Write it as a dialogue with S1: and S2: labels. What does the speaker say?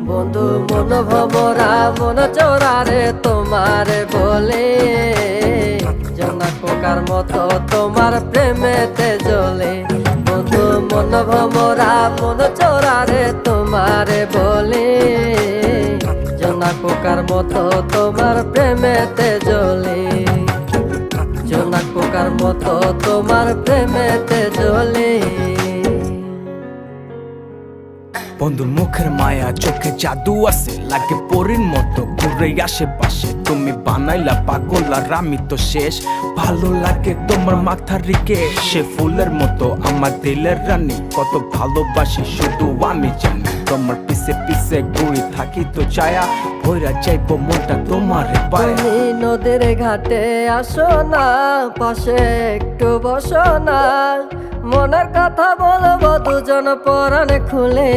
S1: বন্ধু মন ভমরা মন চোরারে তোমারে বলে, জোনাক পোকার মতো তোমার প্রেমেতে জ্বলে। বন্ধু মন ভমরা মন চোরারে তোমারে বলে, জোনাক পোকার মতো তোমার প্রেমেতে জ্বলে। জোনাক পোকার মতো তোমার প্রেমেতে জ্বলে।
S2: বন্ধুর মুখের মায়া চোখে জাদু আছে, লাগে পরীর মতো ঘুরে আশেপাশে। তুমি বানাইলা পাগল আর আমি তো শেষ। ভালো লাগে তোমার মাথার রিকে, সে ফুলের মতো আমার দিলের রানী। কত ভালোবাসি শুধু আমি জানি, তোমার পিছে পিছে ঘুরি থাকি তো ছায়া। ভৈরা যাইব মনটা তোমার পায়ে।
S1: তুমি নদীর ঘাটে আসো না, পাশে একটু বসো না। মনের কথা বলবো দুজন পরাণ খুলে।